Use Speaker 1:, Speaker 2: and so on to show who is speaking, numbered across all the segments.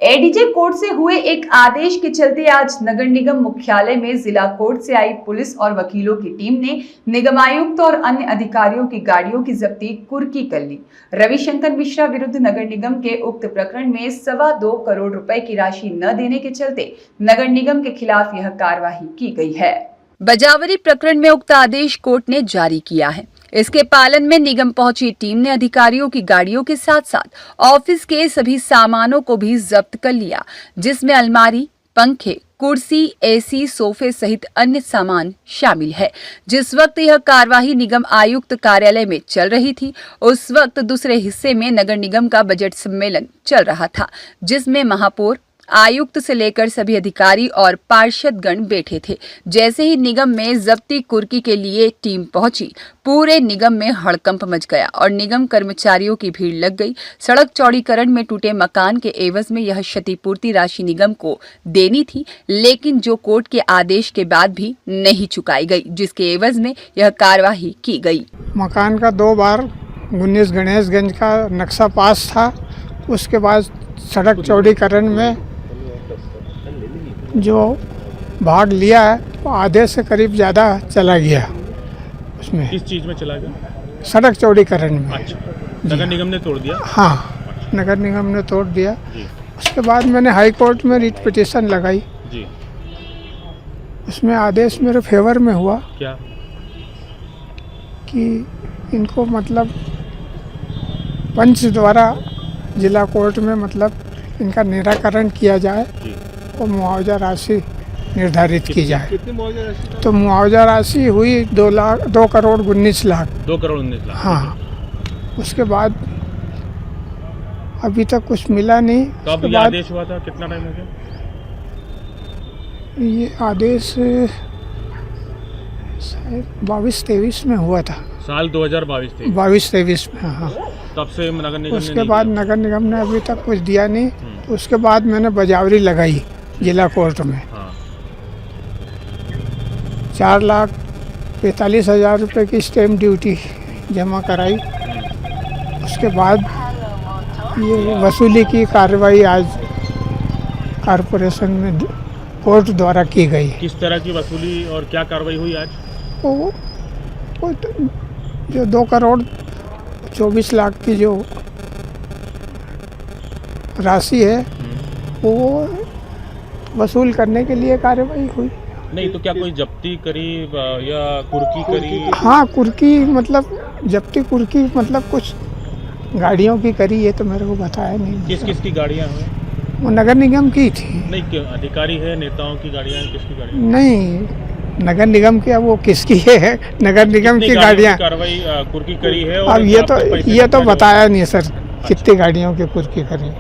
Speaker 1: ADJ court से हुए एक आदेश के चलते आज नगर निगम मुख्यालय में जिला कोर्ट से आई पुलिस और वकीलों की टीम ने निगमायुक्त और अन्य अधिकारियों की गाड़ियों की जब्ती कुर्की कर ली। रविशंकर मिश्रा विरुद्ध नगर निगम के उक्त प्रकरण में 2.25 करोड़ रुपए की राशि न देने के चलते नगर निगम के खिलाफ यह कार्रवाई की गई है। बजावरी प्रकरण में उक्त आदेश कोर्ट ने जारी किया है। इसके पालन में निगम पहुंची टीम ने अधिकारियों की गाड़ियों के साथ साथ ऑफिस के सभी सामानों को भी जब्त कर लिया, जिसमें अलमारी, पंखे, कुर्सी, एसी, सोफे सहित अन्य सामान शामिल है। जिस वक्त यह कार्यवाही निगम आयुक्त कार्यालय में चल रही थी, उस वक्त दूसरे हिस्से में नगर निगम का बजट सम्मेलन चल रहा था, जिसमें महापौर, आयुक्त से लेकर सभी अधिकारी और पार्षदगण बैठे थे। जैसे ही निगम में जब्ती कुर्की के लिए टीम पहुंची, पूरे निगम में हड़कंप मच गया और निगम कर्मचारियों की भीड़ लग गई। सड़क चौड़ीकरण में टूटे मकान के एवज में यह क्षतिपूर्ति राशि निगम को देनी थी, लेकिन जो कोर्ट के आदेश के बाद भी नहीं चुकाई गई, जिसके एवज में यह कार्यवाही की गई।
Speaker 2: मकान का 2 बार 19 गणेशगंज का नक्शा पास था। उसके बाद सड़क चौड़ीकरण में जो भाग लिया है वो आधे से करीब ज़्यादा चला गया। उसमें
Speaker 3: किस चीज़ में चला गया?
Speaker 2: सड़क चौड़ीकरण में।
Speaker 3: अच्छा, नगर निगम ने तोड़ दिया?
Speaker 2: हाँ, नगर निगम ने तोड़ दिया। उसके बाद मैंने हाई कोर्ट में रिट पिटीशन लगाई
Speaker 3: जी।
Speaker 2: उसमें आदेश मेरे फेवर में हुआ।
Speaker 3: क्या?
Speaker 2: कि इनको मतलब पंच द्वारा जिला कोर्ट में मतलब इनका निराकरण किया जाए और मुआवजा राशि निर्धारित की जाए।
Speaker 3: कितनी मुआवजा राशि?
Speaker 2: तो मुआवजा राशि हुई 2 करोड़ 19 लाख।
Speaker 3: 2 करोड़ 19 लाख।
Speaker 2: हाँ, उसके बाद अभी तक कुछ मिला नहीं।
Speaker 3: कब ये आदेश हुआ था? कितना टाइम हो गया?
Speaker 2: ये आदेश शायद 22-23 में हुआ था।
Speaker 3: साल 2022
Speaker 2: 22-23 में। हाँ,
Speaker 3: तब से नगर निगम
Speaker 2: उसके बाद नगर निगम ने अभी तक कुछ दिया नहीं। तो उसके बाद मैंने बजावरी लगाई जिला कोर्ट में। 4,45,000 रुपये की स्टैम्प ड्यूटी जमा कराई। उसके बाद ये वसूली की कार्रवाई आज कॉरपोरेशन में कोर्ट द्वारा की गई।
Speaker 3: किस तरह की वसूली और क्या कार्रवाई हुई आज?
Speaker 2: वो जो 2 करोड़ 24 लाख की जो राशि है वो वसूल करने के लिए कार्रवाई हुई।
Speaker 3: नहीं तो क्या कोई जब्ती करी या कुर्की करी?
Speaker 2: हाँ, कुर्की मतलब जब्ती कुर्की मतलब कुछ गाड़ियों की करी, ये तो मेरे को बताया नहीं।
Speaker 3: किस किस की गाड़ियाँ हैं?
Speaker 2: वो नगर निगम की थी।
Speaker 3: नहीं, क्यों अधिकारी है, नेताओं की गाड़ियाँ हैं, किसकी गाड़ियाँ?
Speaker 2: नहीं, नगर निगम की, अब वो किसकी है? नगर निगम की गाड़ियाँ
Speaker 3: कार्रवाई कुर्की करी है।
Speaker 2: अब ये तो बताया नहीं सर, कितनी गाड़ियों की कुर्की करी।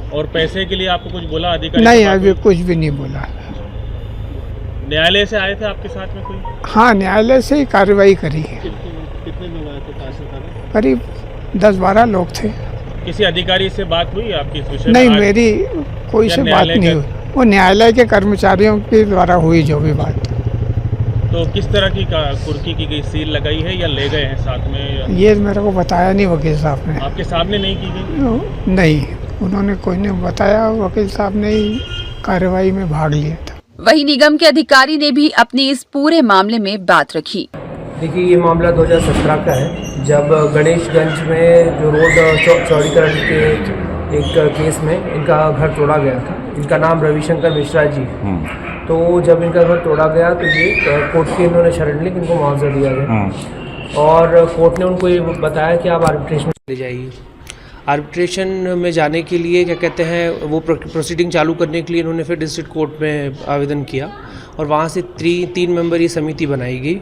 Speaker 3: और पैसे के लिए आपको कुछ बोला अधिकारी?
Speaker 2: नहीं, अभी कुछ भी नहीं बोला।
Speaker 3: न्यायालय से आए थे आपके साथ में कोई?
Speaker 2: हाँ, न्यायालय से ही कार्रवाई करी है।
Speaker 3: कितने लोग आए थे?
Speaker 2: करीब 10-12 लोग थे।
Speaker 3: किसी अधिकारी से बात हुई आपकी इस विषय में?
Speaker 2: नहीं, मेरी कोई से बात नहीं हुई। वो न्यायालय के कर्मचारियों के द्वारा हुई जो भी बात।
Speaker 3: तो किस तरह की कुर्की की गई? सील लगाई है या ले गए हैं साथ में?
Speaker 2: ये मेरे को बताया नहीं वकील साहब ने।
Speaker 3: आपके सामने नहीं की गई?
Speaker 2: नहीं, उन्होंने कोई नहीं बताया। वकील साहब ने ही कार्रवाई में भाग लिया था।
Speaker 1: वहीं निगम के अधिकारी ने भी अपनी इस पूरे मामले में बात रखी।
Speaker 4: देखिए, ये मामला 2017 का है, जब गणेशगंज में जो रोड चौड़ीकरण के एक केस में इनका घर तोड़ा गया था। इनका नाम रविशंकर मिश्रा जी। तो जब इनका घर तोड़ा गया तो ये कोर्ट की इन्होंने शरण ली कि इनको मुआवजा दिया गया और कोर्ट ने उनको ये बताया कि आप आर्बिट्रेशन ले जाइए। आर्बिट्रेशन में जाने के लिए क्या कहते हैं, वो प्रोसीडिंग चालू करने के लिए इन्होंने फिर डिस्ट्रिक्ट कोर्ट में आवेदन किया और वहाँ से 3 मेंबरी समिति बनाई गई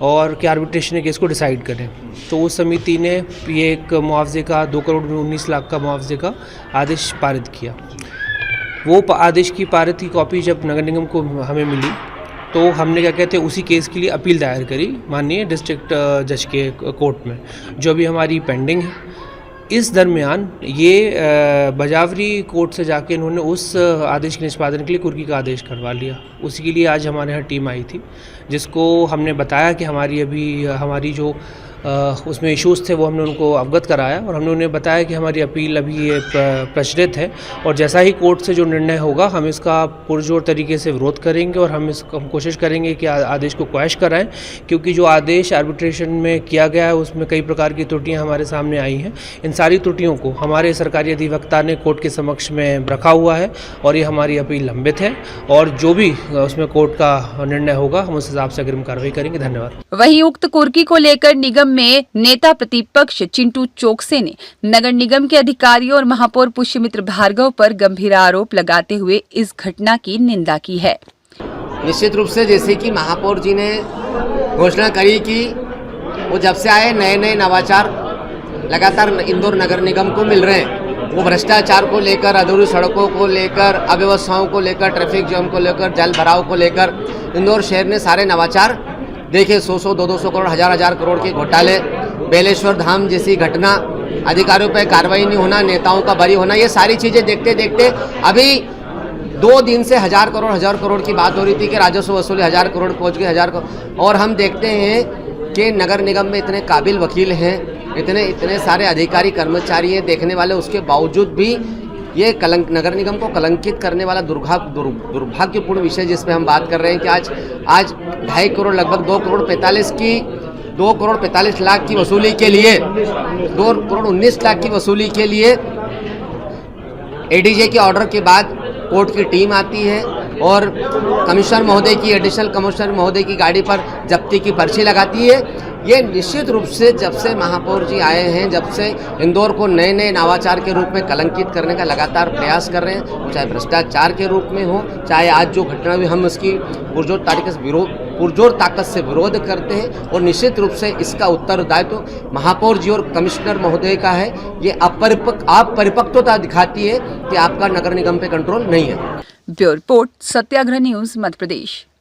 Speaker 4: और कि आर्बिट्रेशन केस को डिसाइड करें। तो उस समिति ने ये एक मुआवजे का 2 करोड़ 19 लाख का मुआवजे का आदेश पारित किया। वो आदेश की पारित की कॉपी जब नगर निगम को हमें मिली तो हमने क्या कहते हैं उसी केस के लिए अपील दायर करी माननीय डिस्ट्रिक्ट जज के कोर्ट में, जो अभी हमारी पेंडिंग है। इस दरमियान ये बजावरी कोर्ट से जाके इन्होंने उस आदेश के निष्पादन के लिए कुर्की का आदेश करवा लिया। उसी के लिए आज हमारे यहाँ टीम आई थी, जिसको हमने बताया कि हमारी जो उसमें इश्यूज़ थे वो हमने उनको अवगत कराया और हमने उन्हें बताया कि हमारी अपील अभी ये प्रचलित है और जैसा ही कोर्ट से जो निर्णय होगा हम इसका पुरजोर तरीके से विरोध करेंगे और हम कोशिश करेंगे कि आदेश को क्वैश कराएं, क्योंकि जो आदेश आर्बिट्रेशन में किया गया है उसमें कई प्रकार की त्रुटियां हमारे सामने आई हैं। इन सारी त्रुटियों को हमारे सरकारी अधिवक्ता ने कोर्ट के समक्ष में रखा हुआ है और ये हमारी अपील लंबित है और जो भी उसमें कोर्ट का निर्णय होगा हम उस हिसाब से अग्रिम कार्रवाई करेंगे। धन्यवाद।
Speaker 1: वहीं उक्त कुर्की को लेकर निगम में नेता प्रतिपक्ष चिंटू चोकसे ने नगर निगम के अधिकारियों और महापौर पुष्यमित्र भार्गव पर गंभीर आरोप लगाते हुए इस घटना की निंदा की है।
Speaker 5: निश्चित रूप से जैसे कि महापौर जी ने घोषणा करी कि वो जब से आए नए नए नवाचार लगातार इंदौर नगर निगम को मिल रहे हैं। वो भ्रष्टाचार को लेकर, अधूरी सड़कों को लेकर, अव्यवस्थाओं को लेकर, ट्रैफिक जाम को लेकर, जल भराव को लेकर इंदौर शहर ने सारे नवाचार देखे। 100-100, 200 करोड़, हजार करोड़ के घोटाले, बेलेश्वर धाम जैसी घटना, अधिकारियों पर कार्रवाई नहीं होना, नेताओं का बरी होना, ये सारी चीज़ें देखते देखते अभी 2 दिन से 1000 करोड़ की बात हो रही थी कि राजस्व वसूली 1000 करोड़ पहुँच गए, 1000 करोड़। और हम देखते हैं कि नगर निगम में इतने काबिल वकील हैं, इतने सारे अधिकारी कर्मचारी हैं देखने वाले, उसके बावजूद भी ये नगर निगम को कलंकित करने वाला दुर्भाग्यपूर्ण विषय जिस पे हम बात कर रहे हैं कि आज 2.5 करोड़, लगभग 2 करोड़ 45 लाख की वसूली के लिए, 2 करोड़ 19 लाख की वसूली के लिए एडीजे के ऑर्डर के बाद कोर्ट की टीम आती है और कमिश्नर महोदय की, एडिशनल कमिश्नर महोदय की गाड़ी पर जब्ती की पर्ची लगाती है। ये निश्चित रूप से जब से महापौर जी आए हैं, जब से इंदौर को नए नए नवाचार के रूप में कलंकित करने का लगातार प्रयास कर रहे हैं, चाहे भ्रष्टाचार के रूप में हो, चाहे आज जो घटना हुई, हम इसकी पुरजोर ताकत से विरोध करते हैं और निश्चित रूप से इसका उत्तरदायित्व महापौर जी और कमिश्नर महोदय का है। ये अपरिपक्वता दिखाती है कि आपका नगर निगम पे कंट्रोल नहीं है।
Speaker 1: ब्यूरो रिपोर्ट, सत्याग्रह न्यूज, मध्य प्रदेश।